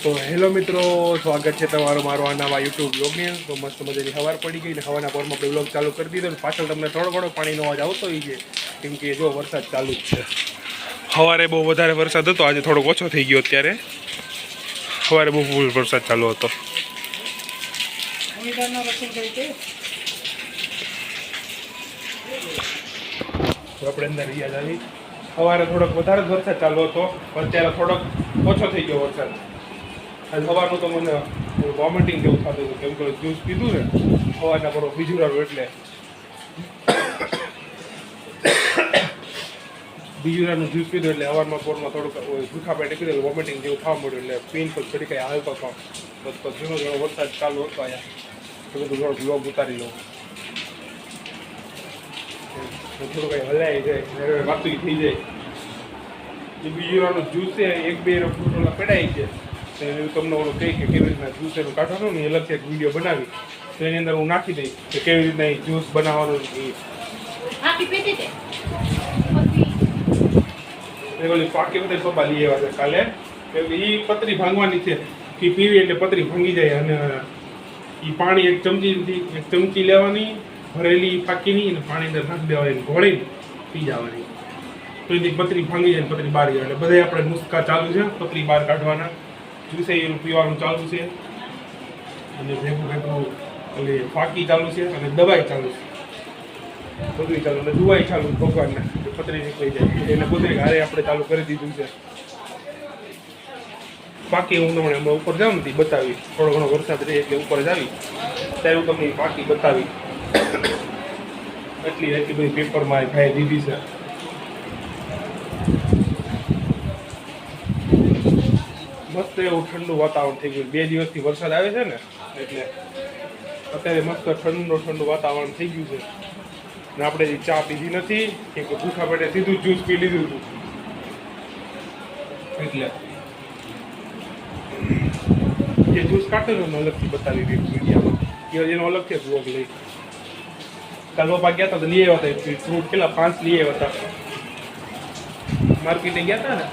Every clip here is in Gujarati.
તો હેલો મિત્રો, સ્વાગત છે તમારું મારો આ નવા યુટ્યુબ બ્લોગની. તો મસ્ત મજાની સવાર પડી ગઈ ને હવાના પોરમાં આપણે બ્લોગ ચાલુ કરી દીધો. પાછળ તમને થોડો ઘણો પાણીનો અવાજ આવતો હોય છે, કેમ કે જો વરસાદ ચાલુ જ છે. સવારે બહુ વધારે વરસાદ હતો, આજે થોડોક ઓછો થઈ ગયો. અત્યારે સવારે બહુ ફૂલ વરસાદ ચાલુ હતો. આપણે અંદર યાદ આવી સવારે થોડોક વધારે જ વરસાદ ચાલુ હતો, પણ અત્યારે થોડોક ઓછો થઈ ગયો વરસાદ. આજે સવારનું તો મને વોમિટિંગ જેવું થતું હતું, કેમ કે જ્યુસ પીધું ને સવારના પર બીજુરાનું, એટલે બીજુરાનું જ્યુસ પીધું એટલે સવારમાં પોરમાં થોડુંક ભૂખા પેટે પીધું એટલે વોમિટિંગ જેવું થવા મળ્યું. એટલે પીન પર થોડી કંઈ હાલતો હતો. બસ ઘણો ઘણો વરસાદ ચાલુ હતો અહીંયા, તો બધું થોડોક બ્લોગ ઉતારી લઉં. થોડું કંઈ હલાઈ જાય, વાતું થઈ જાય. એ બીજુરાનું જ્યુસ છે, એક બે ફૂટોલા પેડાઈ છે. તો એવું તમને ઓલું કહી કે કેવી રીતના જ્યુસ એનું કાઢવાનું ને એ અલગથી એક વિડીયો બનાવી, તો એની અંદર હું નાખી દઈશ કે કેવી રીતના એ જ્યુસ બનાવવાનું. ઓલી પાકી બધા પપ્પા લઈ આવ્યા છે કાલે, કે એ પતરી ભાંગવાની છે. કે પીવી એટલે પતરી ભાંગી જાય. અને એ પાણી એક ચમચી લેવાની, ભરેલી ફાકીની, અને પાણી અંદર નાખી દેવાની, ઘોળીને પી જવાની. તો એની પતરી ભાંગી જાય, પતરી બહાર જાય. એટલે બધા આપણે નુસ્ખા ચાલુ છે પતરી બહાર કાઢવાના. જ્યુસે એનું પીવાનું ચાલુ છે, અને ભેગું ભેગું એટલે ફાકી ચાલુ છે, અને દવાઈ ચાલુ છે, બધું ચાલુ. અને દવાઈ ચાલુ ભગવાનને પતરી નીકળી જાય એટલે બધું હારે આપણે ચાલુ કરી દીધું છે. પાકી હું તમને હમણાં ઉપર જાઉં નથી બતાવી, થોડો ઘણો વરસાદ રહે એટલે ઉપર જ આવી ત્યારે હું તમને પાકી બતાવી. એટલી બધી પેપરમાં ભાઈ દીધી છે. મસ્ત એવું ઠંડુ વાતાવરણ થઈ ગયું. 2 દિવસથી વરસાદ આવે છે ને, એટલે અત્યારે મસ્ત ઠંડુ વાતાવરણ થઈ ગયું છે. ને આપણે ચા પીધી નથી, કે ભૂખા પેટે સીધું જ્યુસ પી લીધું હતું. એટલે જે જ્યુસ કાઢે ને અલગથી બતાવી દીધું મીડિયામાં, એનો અલગથી બ્લોગ લઈ. કાલ પપ્પા ગયા હતા તો લઈ આવ્યા હતા ફ્રૂટ. કેટલા 5 લઈ આવ્યા હતા. માર્કેટે ગયા હતા ને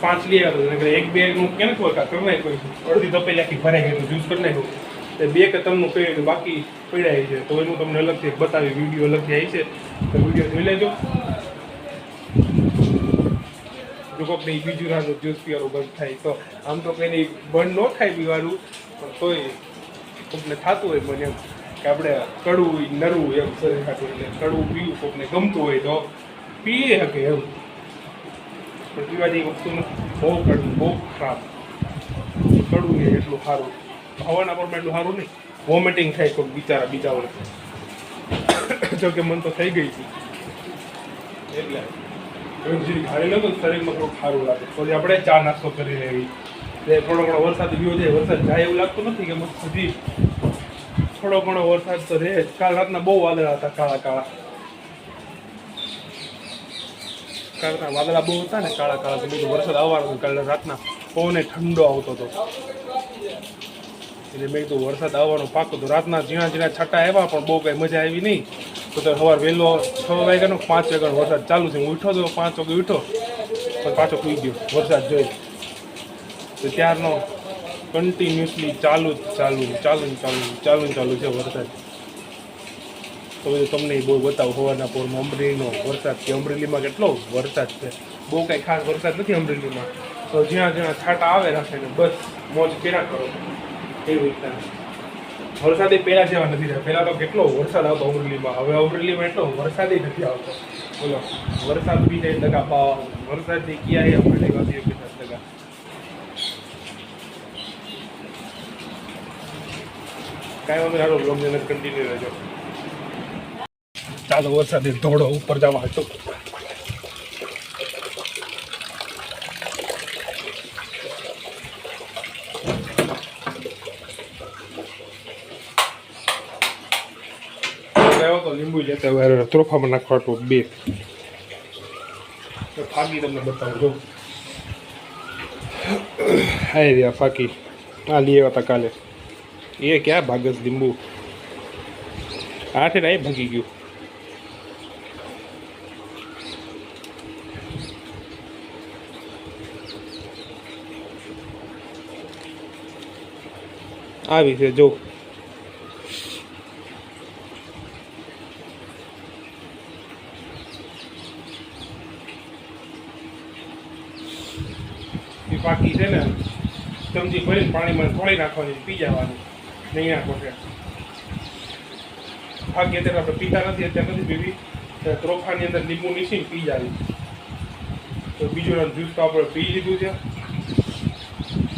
5 લઈ આવ્યા હતા. એક બે નું કેમ ખબર કરી નાખ્યું, અડધી તપેલી આખી ભરાઈ ગઈ, જ્યુસ કરી નાખ્યું. બે કે તમને કહ્યું બાકી પડ્યા છે, તો એનું તમને અલગથી બતાવી વિડીયો અલગથી આવી છે, તો વિડીયો જોઈ લેજો. જો કોઈને બીજું રાનું જ્યુસ પીવાનું બંધ થાય તો, આમ તો કંઈ બંધ ન થાય પીવાનું, પણ તોય કોઈને થતું હોય મને એમ કે આપણે કડવું નરવું એમ શરીર ખાતું, એટલે કડવું પીવું કોઈને ગમતું હોય તો પીએ શકે એમ. પણ પીવા જેવી વસ્તુ બહુ કડવું, બહુ ખરાબ. કડવું એ એટલું સારું, હવાના પર એટલું સારું નહીં. વોમિટિંગ થાય કોઈ બિચારા બીજાઓને. જો કે મન તો થઈ ગઈ હતી, એટલે ઘાડી લો તો શરીરમાં થોડુંક સારું લાગે. પછી આપણે ચા નાસ્તો કરી લેવી. થોડો ઘણો વરસાદ ગયો છે, વરસાદ જાય એવું લાગતું નથી કે મસ્ત હજી થોડો ઘણો વરસાદ તો રહે. કાલ રાતના બહુ વાદળા હતા, કાળા કાળા વાદળા બહુ હતા ને, કાળા કાળા. તો બીજું વરસાદ આવવાનો. કાલે રાતના પવને ઠંડો આવતો હતો, એટલે મેં કીધું વરસાદ આવવાનો પાકો. તો રાતના ઝીણા છાંટા આવ્યા, પણ બહુ કંઈ મજા આવી નહીં. તો સવાર વહેલો 6 વાગ્યાનો 5 વાગ્યાનો વરસાદ ચાલુ છે. હું ઉઠ્યો તો 5 વાગે ઉઠ્યો, પણ પાછો સુઈ ગયો વરસાદ જોઈ. તો ત્યારનો કન્ટિન્યુઅસલી ચાલુ છે વરસાદ. તો બધું તમને બહુ બતાવું સવારના પોરમાં અમરેલીનો વરસાદ, કે અમરેલીમાં કેટલો વરસાદ છે. બહુ કાંઈ ખાસ વરસાદ નથી અમરેલીમાં. તો જ્યાં છાંટા આવે રાખે ને બસ મોજ કર્યા કરો એવી રીતના. વરસાદ એ પહેલાં જેવા નથી રહ્યા. પહેલાં તો કેટલો વરસાદ આવતો અમરેલીમાં, હવે અમરેલીમાં એટલો વરસાદ નથી આવતો. બોલો, વરસાદ બી જાય દગા પાવા, વરસાદથી ક્યાંય અમરેલી વાસીઓ કેટલા દગા. કાંઈ વાંધો સારો બ્લોગ ને કન્ટિન્યુ રહેજો. ચાલો વરસાદે ધોડો ઉપર જવા હતો. તો લીંબુ લેતા હોય ત્રોફામાં નાખવા 2 ફાકી તમને બતાવું જો. હાય રહ્યા ફાકી આ લઈ આવ્યા હતા કાલે. એ ક્યાં ભાગસ લીંબુ, આઠે રાય ભાગી ગયું. આવી છે જો બાકી છે ને ચમચી ભરીને પાણીમાં થોડી નાખવાની પી જવાની નહીં નાખો છે ભાગ્ય અત્યારે આપણે પીતા નથી અત્યારે નથી પીવી ત્રોફાની અંદર લીંબુ નીચીને પી જાય તો બીજું જ્યુસ તો આપણે પી લીધું છે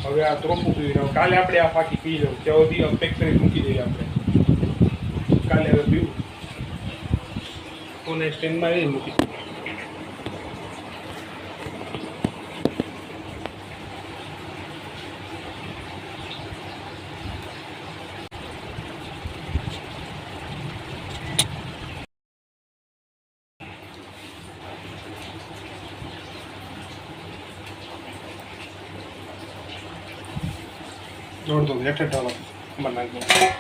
હવે આ ત્રોફું પી રહ્યું કાલે આપણે આ ફાકી પી લઉં ત્યાં સુધી પેક કરી મૂકી દઈએ આપણે કાલે હવે પીવું કોને સ્ટેન્ડમાં લઈ મૂકી जोड़ दो एक डालो बना दो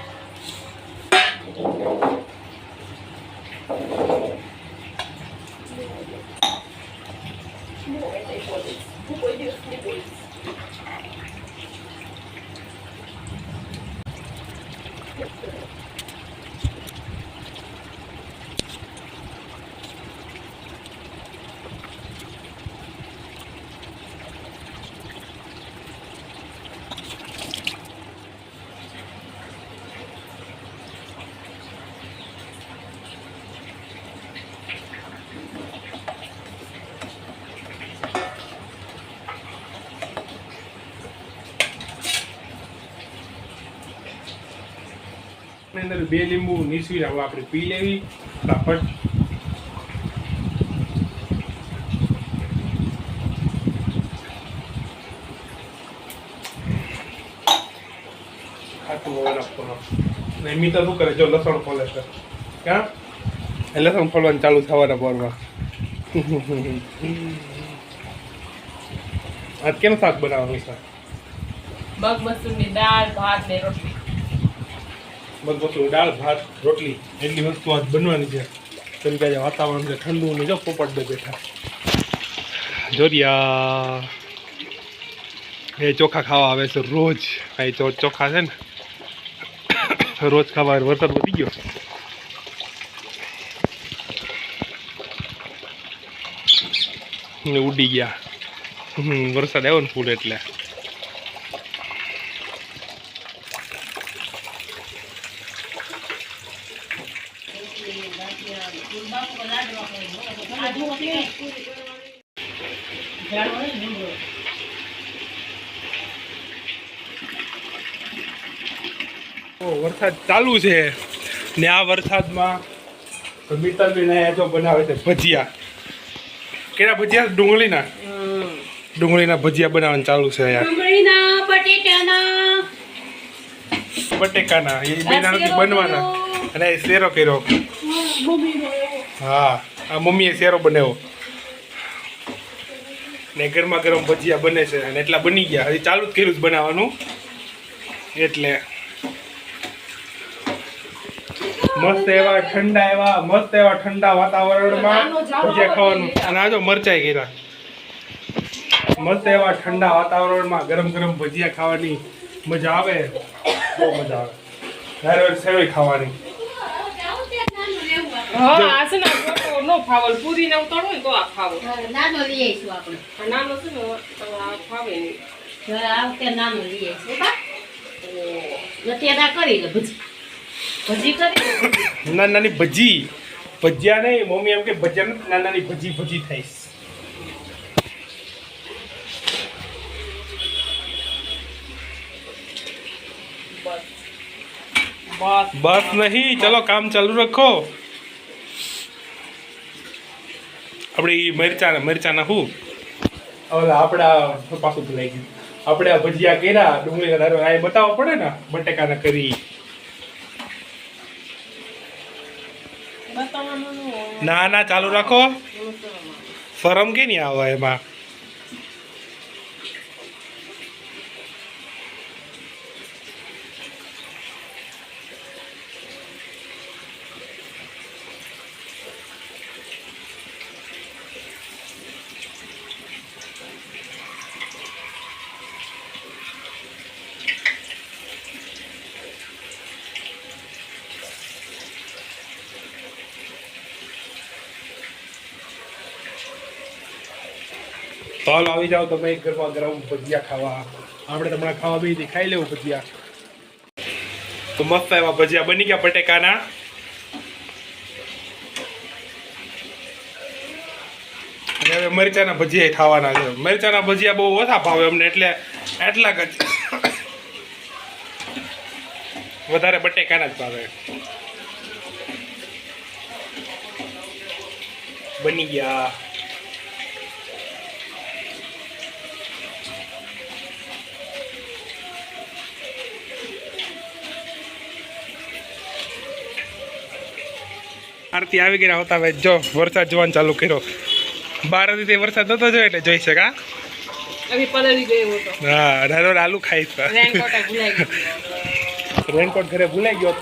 અંદર બે લીંબુ નીસવી હવે આપણે પી લેવી ફટાફટ એમી તો શું કરે જો લસણ ફોલે છે ક્યાં લસણ ફોલવાનું ચાલુ થવાના બોરમાં આજ કેમ શાક બનાવવાનું છે મગ મસૂરની દાળ ભાત ને રોટલી મગબસુર દાળ ભાત રોટલી એટલી વસ્તુ આજ બનવાની છે કેમ કે આજે વાતાવરણ છે ઠંડુ ને જો પોપટ બે બેઠા જોરિયા એ ચોખા ખાવા આવે છે રોજ અહીં ચોખા છે ને રોજ ખાવા વરસાદ વધી ગયો ને ઉડી ગયા વરસાદ આવ્યો ને ફૂલ એટલે વરસાદ ચાલુ છે ને આ વરસાદમાં મિત્તલબેન અહીંયા જો બનાવે છે ભજીયા કેના ભજીયા ડુંગળીના ભજીયા બનાવવાનું ચાલુ છે અહીંયા બટેકાના એ બેના નથી બનવાના અને એ શેરો કર્યો હા આ મમ્મીએ શેરો બનાવ્યો ને ગરમા ગરમ ભજીયા બને છે અને એટલા બની ગયા હજી ચાલુ જ કર્યું જ બનાવવાનું એટલે મસ્ત એવા ઠંડા વાતાવરણમાં ભજીયા ખાવાનું અને આ જો મરચાઈ કર્યા મસ્ત એવા ઠંડા વાતાવરણમાં ગરમ ગરમ ભજીયા ખાવાની મજા આવે બહુ મજા આવે ધારે સેવઈ ખાવાની નો ફાવલ પૂરી ને ઉતર હોય તો આ ખાવો નાનો લઈ આવીશું આપણે નાનો છે ને આ ખાવે નહીં આ વખતે નાનો લઈ આવીશું લટિયાના કરી લે ભજી કરી નાની ભજીયા નહીં મમ્મી એમ કે ભજીયા નાની ભજી થઈશ બસ નહીં ચલો કામ ચાલુ રાખો આપણે મરચાના શું આપણા પાછું ભૂલાઈ ગયું આપણે આ ભજીયા કર્યા ડુંગળીના દારો આ બતાવવા પડે ને બટેકાના કરી ના ચાલુ રાખો શરમ કે નહીં આવે એમાં તો હાલો આવી જાઓ તમે ગરમા ગરમ ભજીયા ખાવા. આપણે હમણાં ખાવા બી ખાઈ લેવું ભજીયા. તો મસ્ત એવા ભજીયા બની ગયા બટેકાના. અને હવે મરચાના ભજીયા ખાવાના છે. મરચાના ભજીયા બહુ ઓછા ભાવે અમને, એટલે એટલા જ વધારે બટેકાના જ ભાવે. બની ગયા. આરતી આવી ગયા હોતા. હવે જો વરસાદ જોવાનું ચાલુ કર્યો. 12 થી વરસાદ નતો જોયો એટલે જોઈ શકા. અભી પલળી ગયો હતો. હા, નાનો આલુ ખાઈ છે. રેનકોટ ભૂલાઈ ગયો.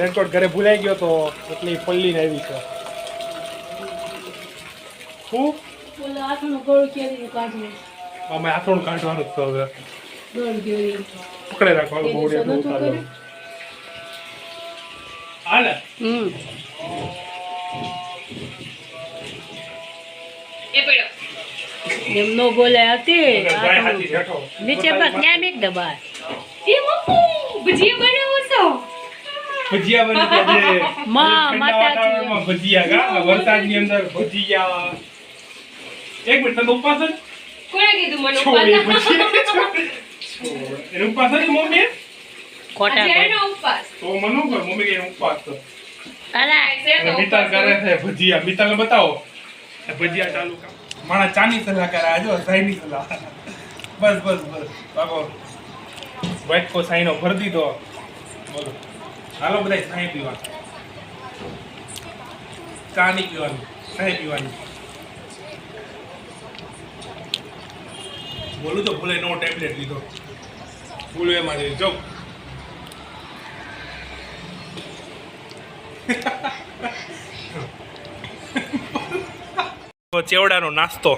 રેનકોટ ઘરે ભૂલાઈ ગયો તો એટલે પલ્લીને આવી છે. શું ઓલા હાથનું ગોળ કેરીનું કાઢવું. અમે હાથોડું કાઢવાનું જ તો હવે ગોળ કેરી. પકડે રાખવાનું બહુ એટલું કાઢો. હાલે એ પડ્યો. એમનો બોલે હતી ભાઈ હાથી બેઠો. નીચે બસ ત્યાં મેક દબાય. એ મમ્મુ ભજીયા બનાવો છો. ભજીયા બની ગયા છે. માં, ઠંડા માતાજી. વાતાવરણમાં ભજીયા ગા વરસાદની અંદર ભજીયા. એક મિનિટ તને ઉપવાસ જ? કોણે કીધું મને છોડી ઉપવાસ? ભજીયા. એને ઉપવાસ જ મમ્મી? ખોટા આજે ભાઈ. એનો ઉપવાસ. તો મનો કર મમ્મી કે એને ઉપવાસ તો. અલા છે તો મિતાલ ઉપવાસ કરે છે ભજીયા. મિતાલને બતાવો. આ ભજીયા ચાલુ કર. માણા ચાની સલાહ કરે આજો સાઈની સલાહ. બસ બસ બસ બાબો વાઈટ કો સાઈનો ભર દીધો. બોલો હાલો બધા સાઈ પીવા. ચા નહીં પીવાની, સાઈ પીવાની. બોલું તો ભૂલે નો ટેબ્લેટ લીધો. ભૂલું એમાં જઈ જો. ચેવડાનો નાસ્તો.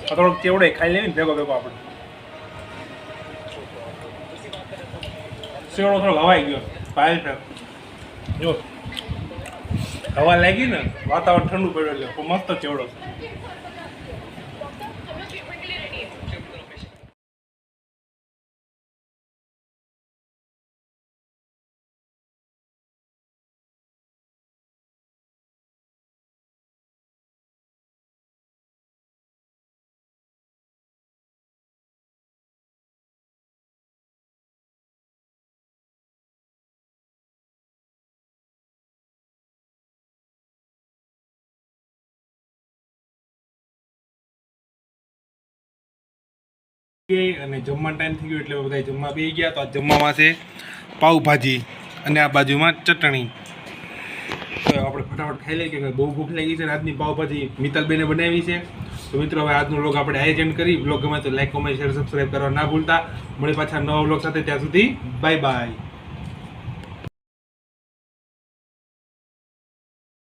થોડોક ચેવડે ખાઈ લેવી ને ભેગો ભેગો આપણે. ચેવડો થોડો હવાઈ ગયો. પાયલ છે જો હવા લાગી ને વાતાવરણ ઠંડુ પડ્યું એટલે મસ્ત ચેવડો. અને જમવાનો ટાઈમ થઈ ગયો એટલે બધા જમવા બેસી ગયા. તો આ જમવામાં છે પાવભાજી અને આ બાજુમાં ચટણી. તો આપણે ફટાફટ ખાઈ લઈએ કે બહુ ભૂખ લાગી છે. આજની પાવભાજી મિત્તલબેને બનાવી છે. તો મિત્રો હવે આજનો વ્લોગ આપણે આયોજન કરી. વ્લોગ ગમે તો લાઈક, કોમેન્ટ, શેર, સબસ્ક્રાઈબ કરવા ના ભૂલતા. મળી પાછા નવા વ્લોગ સાથે. ત્યાં સુધી બાય બાય.